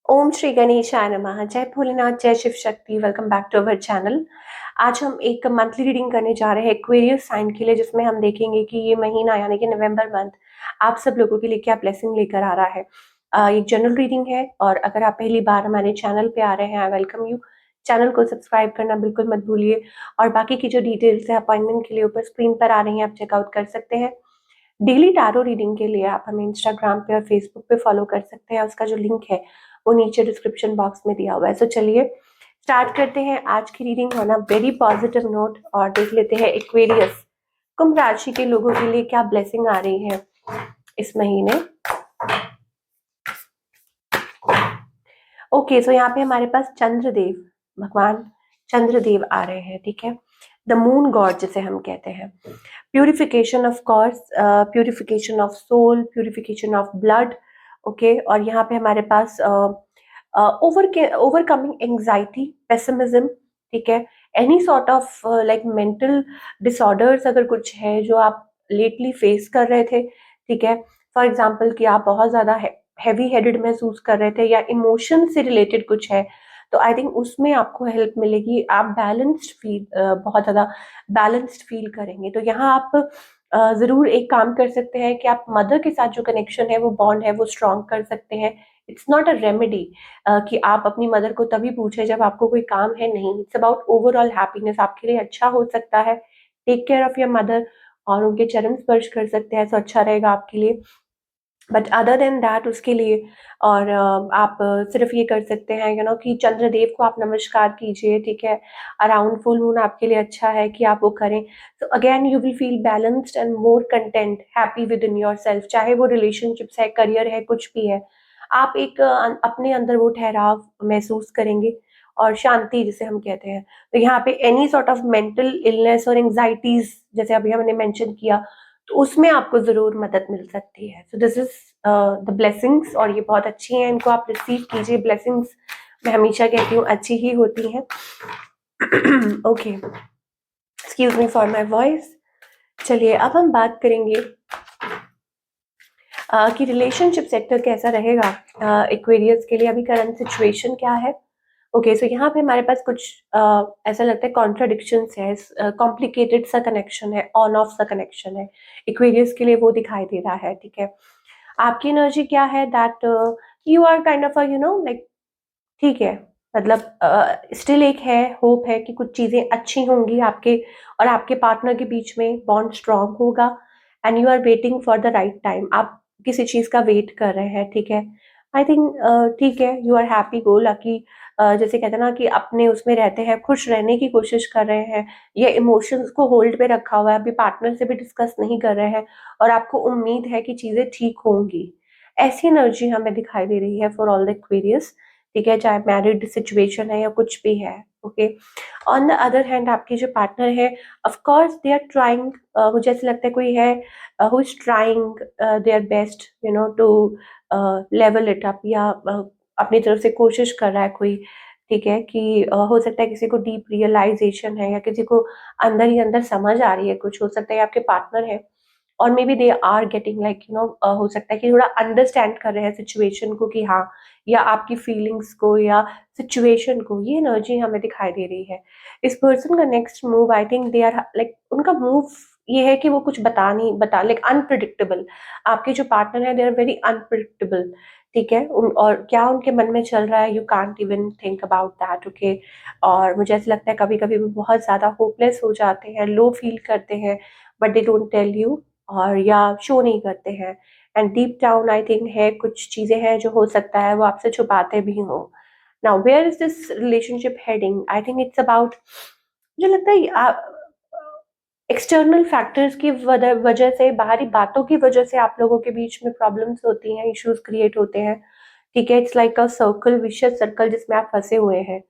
ओम श्री गणेशाय नमः। जय भोलेनाथ, जय Shiv Shakti. Welcome back to our channel. आज हम एक मंथली रीडिंग करने जा रहे हैं एक्वेरियस साइन के लिए, जिसमें हम देखेंगे कि ये महीना यानी कि नवंबर मंथ आप सब लोगों के लिए क्या ब्लेसिंग लेकर आ रहा है। एक जनरल रीडिंग है, और अगर आप पहली बार हमारे चैनल पे आ रहे हैं, आई वेलकम यू। चैनल को सब्सक्राइब करना बिल्कुल मत भूलिए, और बाकी की जो डिटेल्स है अपॉइंटमेंट के लिए ऊपर स्क्रीन पर आ रही हैं, आप चेकआउट कर सकते हैं। डेली टैरो रीडिंग के लिए आप हमें इंस्टाग्राम पे और फेसबुक पे फॉलो कर सकते हैं। उसका जो लिंक है वो नीचे डिस्क्रिप्शन बॉक्स में दिया हुआ है। सो चलिए स्टार्ट करते हैं आज की reading on a very positive note, और देख लेते हैं एक्वेरियस कुंभ राशि के लोगों के लिए क्या ब्लेसिंग आ रही है इस महीने। ओके, सो यहाँ पे हमारे पास चंद्रदेव, भगवान चंद्रदेव आ रहे हैं। ठीक है, द मून गॉड जिसे हम कहते हैं। Purification of course, purification of soul, purification of blood. Okay, और यहाँ पे हमारे पास ओवरकमिंग एंग्जाइटी, पेसिमिज्म। ठीक है, any sort of like mental disorders अगर कुछ है जो आप लेटली फेस कर रहे थे। ठीक है, फॉर एग्जाम्पल कि आप बहुत ज़्यादा हैवी हेडेड महसूस कर रहे थे, या इमोशन से रिलेटेड कुछ है, तो आई थिंक उसमें आपको हेल्प मिलेगी। आप बैलेंस्ड फील, बहुत ज़्यादा बैलेंस्ड फील करेंगे। तो यहाँ आप ज़रूर एक काम कर सकते हैं कि आप मदर के साथ जो कनेक्शन है, वो बॉन्ड है, वो स्ट्रॉन्ग कर सकते हैं। इट्स नॉट अ रेमेडी कि आप अपनी मदर को तभी पूछे जब आपको कोई काम है, नहीं। इट्स अबाउट ओवरऑल हैप्पीनेस, आपके लिए अच्छा हो सकता है। Take care of your mother, और उनके चरण स्पर्श कर सकते हैं, तो अच्छा रहेगा आपके लिए। बट अदर देन दैट उसके लिए, और आप सिर्फ ये कर सकते हैं कि चंद्रदेव को आप नमस्कार कीजिए। ठीक है, अराउंड फुल मून आपके लिए अच्छा है कि आप वो करें। तो again you will feel balanced and more content, happy with in your self, चाहे वो रिलेशनशिप्स है, करियर है, कुछ भी है। आप एक अपने अंदर वो ठहराव महसूस करेंगे, और शांति जिसे हम कहते हैं। तो यहाँ पे any sort of mental illness और एंग्जाइटीज, जैसे अभी हमने मेंशन किया, तो उसमें आपको ज़रूर मदद मिल सकती है। So this is the blessings, और ये बहुत अच्छी हैं, इनको आप रिसीव कीजिए। ब्लेसिंग्स मैं हमेशा कहती हूँ अच्छी ही होती हैं। Okay, excuse me for my voice. चलिए अब हम बात करेंगे कि रिलेशनशिप सेक्टर कैसा रहेगा एक्वेरियस के लिए। अभी करंट सिचुएशन क्या है। ओके, सो यहाँ पे हमारे पास कुछ ऐसा लगता है कॉन्ट्राडिक्शंस है, कॉम्प्लिकेटेड सा कनेक्शन है, ऑन ऑफ सा कनेक्शन है एक्वेरियस के लिए, वो दिखाई दे रहा है। ठीक है, आपकी एनर्जी क्या है, that you are kind of like, ठीक है, मतलब स्टिल एक है, होप है कि कुछ चीज़ें अच्छी होंगी आपके और आपके पार्टनर के बीच में, बॉन्ड स्ट्रांग होगा। And you are waiting for the right time, आप किसी चीज़ का वेट कर रहे हैं। ठीक है, आई थिंक ठीक है, you are happy go lucky. जैसे कहते हैं ना कि अपने उसमें रहते हैं, खुश रहने की कोशिश कर रहे हैं, ये इमोशंस को होल्ड पे रखा हुआ है, अभी पार्टनर से भी डिस्कस नहीं कर रहे हैं, और आपको उम्मीद है कि चीज़ें ठीक होंगी। ऐसी एनर्जी हमें दिखाई दे रही है फॉर ऑल द एक्वेरियस। ठीक है, चाहे मैरिड सिचुएशन है या कुछ भी है। Okay, on the other hand आपके जो पार्टनर है, of course they are trying, मुझे ऐसा लगता है कोई है who is trying their best to level it up, या अपनी तरफ से कोशिश कर रहा है कोई। ठीक है, कि हो सकता है किसी को डीप रियलाइजेशन है, या किसी को अंदर ही अंदर समझ आ रही है कुछ, हो सकता है आपके पार्टनर है, और maybe they are getting like हो सकता है कि थोड़ा अंडरस्टैंड कर रहे हैं सिचुएशन को, कि हाँ, या आपकी फीलिंग्स को या सिचुएशन को। ये एनर्जी हमें दिखाई दे रही है। इस पर्सन का next move, I think they are like, उनका मूव ये है कि वो कुछ बता लाइक अनप्रिडिक्टेबल। आपके जो पार्टनर है, दे आर वेरी अनप्रिडिक्टेबल। ठीक है, और क्या उनके मन में चल रहा है, you can't even think about that. Okay, और मुझे ऐसा लगता है कभी कभी वो बहुत ज़्यादा होपलेस हो जाते हैं, लो फील करते हैं, but they don't tell you, और या शो नहीं करते हैं। And deep down I think है कुछ चीज़ें हैं जो हो सकता है वो आपसे छुपाते भी हों। Now where is this relationship heading, I think it's about, मुझे लगता है एक्सटर्नल फैक्टर्स की वजह से, बाहरी बातों की वजह से आप लोगों के बीच में प्रॉब्लम्स होती हैं, इश्यूज क्रिएट होते हैं। ठीक है, it's like a circle, vicious circle जिसमें आप फंसे हुए हैं।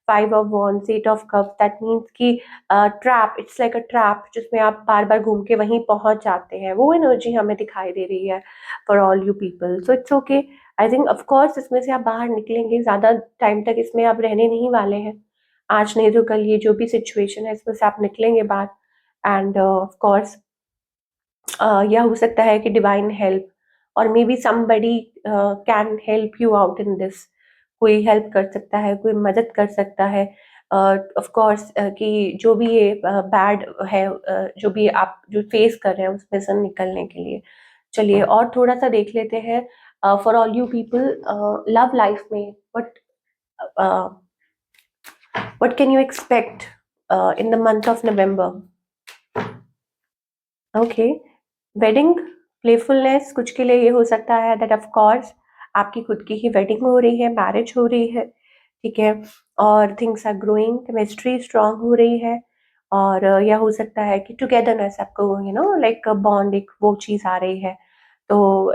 5 of Wands, 8 of Cups, that means कि trap, it's like a trap जिसमें आप बार बार घूम के वहीं पहुंच जाते हैं। वो एनर्जी हमें दिखाई दे रही है for all you people. So it's okay, I think of course इसमें से आप बाहर निकलेंगे, ज़्यादा टाइम तक इसमें आप रहने नहीं वाले हैं। आज नहीं तो कल ये जो भी सिचुएशन है इसमें से आप निकलेंगे बाहर। एंड ऑफ कोर्स या हो सकता है कि डिवाइन हेल्प, और may be somebody can help you out in this. कोई हेल्प कर सकता है, कोई मदद कर सकता है। ऑफ कोर्स कि जो भी ये बैड है, जो भी आप जो फेस कर रहे हैं उसमें से निकलने के लिए। चलिए और थोड़ा सा देख लेते हैं for all you people love life में what can you expect in the month of November? Okay, wedding, playfulness कुछ के लिए ये हो सकता है दैट ऑफ कोर्स आपकी खुद की ही वेडिंग हो रही है, मैरिज हो रही है, ठीक है, और things are growing, chemistry strong हो रही है, और या हो सकता है कि टुगेदरनेस आपको लाइक बॉन्ड एक वो चीज़ आ रही है। तो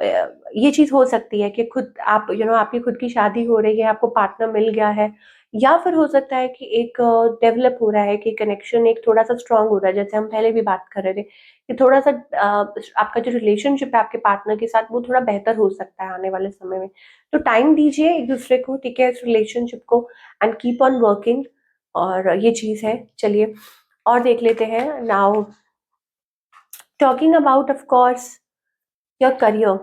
ये चीज़ हो सकती है कि खुद आप आपकी खुद की शादी हो रही है, आपको पार्टनर मिल गया है, या फिर हो सकता है कि एक डेवलप हो रहा है कि कनेक्शन एक थोड़ा-सा स्ट्रॉन्ग हो रहा है, जैसे हम पहले भी बात कर रहे थे कि थोड़ा-सा आपका जो रिलेशनशिप है आपके पार्टनर के साथ वो थोड़ा बेहतर हो सकता है आने वाले समय में। तो टाइम दीजिए एक-दूसरे को, ठीक है, इस रिलेशनशिप को एंड कीप ऑन वर्किंग, और ये चीज़ है। चलिए और देख लेते हैं now talking about of course your career.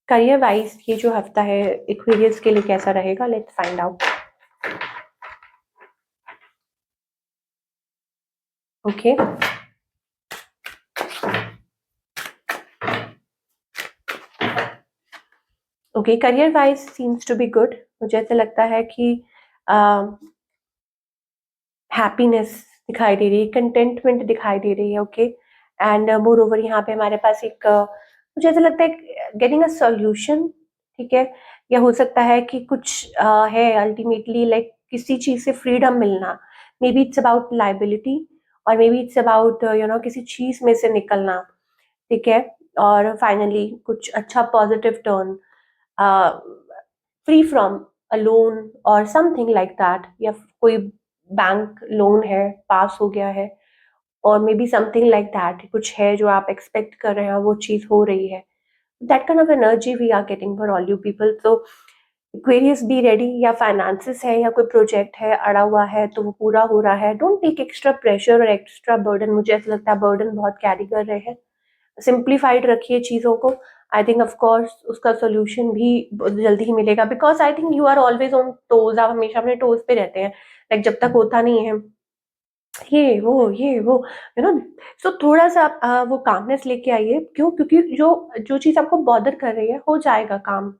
Career wise ये जो हफ्ता है एक्वेरियस के लिए कैसा रहेगा, let's find out. Okay, okay, career wise seems to be good. मुझे ऐसा लगता है कि हैप्पीनेस दिखाई दे रही है, कंटेंटमेंट दिखाई दे रही है। ओके, एंड मोर ओवर यहाँ पे हमारे पास एक मुझे ऐसा लगता है गेटिंग अ सॉल्यूशन, ठीक है, या हो सकता है कि कुछ है अल्टीमेटली लाइक किसी चीज़ से फ्रीडम मिलना। May be it's about liability, और मे बी इट्स अबाउट किसी चीज़ में से निकलना, ठीक है, और फाइनली कुछ अच्छा positive turn, free from a loan और समथिंग लाइक दैट, या कोई बैंक लोन है पास हो गया है, और may be something like that कुछ है जो आप एक्सपेक्ट कर रहे हैं वो चीज़ हो रही है। That kind of energy we are getting for all you people. तो क्वेरीज बी रेडी, या फाइनेंसिस है या कोई प्रोजेक्ट है अड़ा हुआ है तो वो पूरा हो रहा है। डोंट टेक एक्स्ट्रा प्रेशर और एक्स्ट्रा बर्डन। मुझे ऐसा लगता है बर्डन बहुत कैरी कर रहे हैं। सिंप्लीफाइड रखिए चीज़ों को। आई थिंक ऑफ कोर्स उसका सॉल्यूशन भी बहुत जल्दी ही मिलेगा, because I think you are always on toes. आप हमेशा अपने टोज पे रहते हैं, लाइक जब तक होता नहीं है ये वो सो थोड़ा सा आप वो कामनेस लेके आइए। क्यों? क्योंकि जो जो चीज़ आपको बॉदर कर रही है हो जाएगा काम।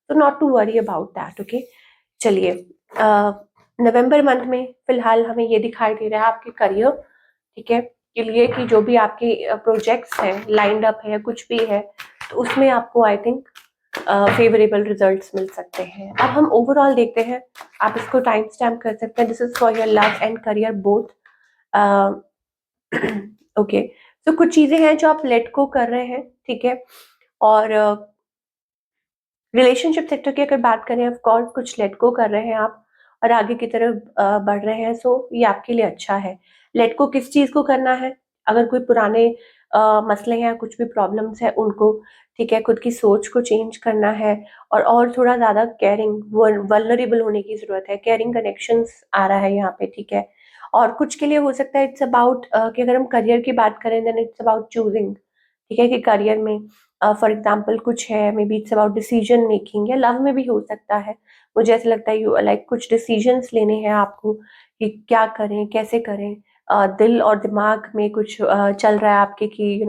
तो not to worry about that. Okay, चलिए नवंबर मंथ में फिलहाल हमें ये दिखाई दे रहा है आपके करियर, ठीक है, के लिए कि जो भी आपके प्रोजेक्ट्स हैं लाइंड अप है या कुछ भी है तो उसमें आपको आई थिंक फेवरेबल रिजल्ट्स मिल सकते हैं। अब हम ओवरऑल देखते हैं, आप इसको टाइम स्टैम्प कर सकते हैं। This is for your love and career both. Okay, तो कुछ चीजें हैं जो आप लेट को कर रहे हैं, ठीक है, और रिलेशनशिप सेक्टर की अगर बात करें ऑफ कोर्स कुछ लेट गो कर रहे हैं आप और आगे की तरफ बढ़ रहे हैं, सो ये आपके लिए अच्छा है। लेट गो किस चीज़ को करना है? अगर कोई पुराने मसले हैं, कुछ भी प्रॉब्लम्स हैं उनको, ठीक है, खुद की सोच को चेंज करना है, और थोड़ा ज़्यादा केयरिंग वल्नरेबल होने की ज़रूरत है। केयरिंग कनेक्शंस आ रहा है यहाँ पे, ठीक है। और कुछ के लिए हो सकता है इट्स अबाउट कि अगर हम करियर की बात करें देन इट्स अबाउट चूजिंग, ठीक है, कि करियर में फॉर एग्जाम्पल कुछ है, may be it's about decision making, या लव में भी हो सकता है। मुझे ऐसा लगता है यू लाइक कुछ डिसीजंस लेने हैं आपको कि क्या करें कैसे करें। दिल और दिमाग में कुछ चल रहा है आपके कि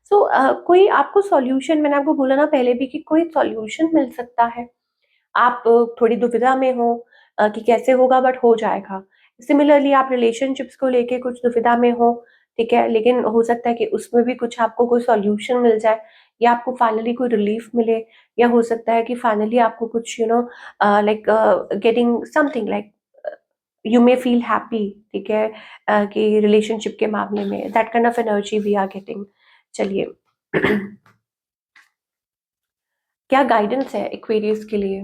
सो कोई आपको सॉल्यूशन, मैंने आपको बोला ना पहले भी कि कोई सॉल्यूशन मिल सकता है। आप थोड़ी दुविधा में हो कि कैसे होगा, बट हो जाएगा। सिमिलरली आप रिलेशनशिप्स को लेके कुछ दुविधा में हो, ठीक है, लेकिन हो सकता है कि उसमें भी कुछ आपको कोई सॉल्यूशन मिल जाए, या आपको फाइनली कोई रिलीफ मिले, या हो सकता है कि फाइनली आपको कुछ like getting something like you may feel happy, ठीक है, कि रिलेशनशिप के मामले में that kind of energy we are getting. चलिए क्या गाइडेंस है एक्वेरियस के लिए?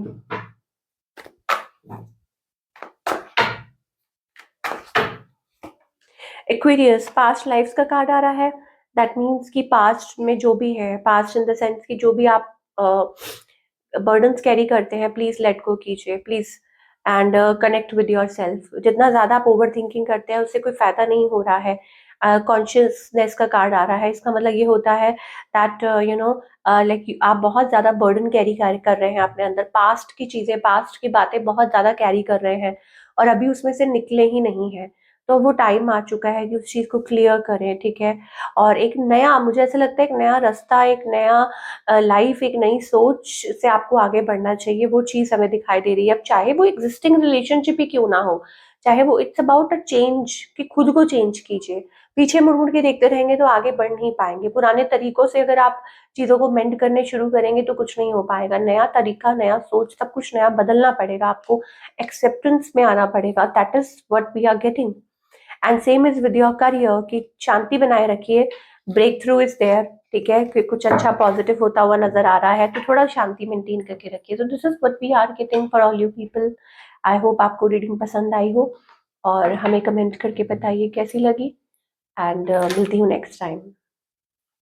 एक्वेरियस पास्ट लाइफ्स का कार्ड आ रहा है। दैट मीन्स कि पास्ट में जो भी है, पास्ट इन द सेंस कि जो भी आप बर्डन्स कैरी करते हैं, प्लीज लेट गो कीजिए please, and connect with your self. जितना ज्यादा आप ओवर थिंकिंग करते हैं उससे कोई फायदा नहीं हो रहा है। कॉन्शियसनेस का कार्ड आ रहा है, इसका मतलब ये होता है दैट लाइक आप बहुत ज़्यादा बर्डन कैरी कर रहे हैं अपने अंदर, पास्ट की चीज़ें, पास्ट की बातें बहुत ज़्यादा कैरी कर रहे हैं और अभी उसमें से निकले ही नहीं है। तो वो टाइम आ चुका है कि उस चीज़ को क्लियर करें, ठीक है? और एक नया, मुझे ऐसा लगता है एक नया रास्ता, एक नया लाइफ, एक नई सोच से आपको आगे बढ़ना चाहिए, वो चीज़ हमें दिखाई दे रही है। अब चाहे वो एग्जिस्टिंग रिलेशनशिप ही क्यों ना हो, चाहे वो, इट्स अबाउट अ चेंज, कि खुद को चेंज कीजिए। पीछे मुड़-मुड़ के देखते रहेंगे तो आगे बढ़ नहीं पाएँगे। पुराने तरीकों से अगर आप चीज़ों को मेंड करने शुरू करेंगे तो कुछ नहीं हो पाएगा। नया तरीका, नया सोच, सब कुछ नया बदलना पड़ेगा आपको, एक्सेप्टेंस में आना पड़ेगा। That is what we are getting. And same is with your career, कि शांति बनाए रखिए, ब्रेक थ्रू इज़ देयर, ठीक है? कि कुछ अच्छा पॉजिटिव होता हुआ नज़र आ रहा है तो थोड़ा शांति मेंटेन करके रखिए। तो this is what we are getting for all you people. I hope आपको रीडिंग पसंद आई हो और हमें कमेंट करके बताइए कैसी लगी। एंड मिलती हूँ नेक्स्ट टाइम।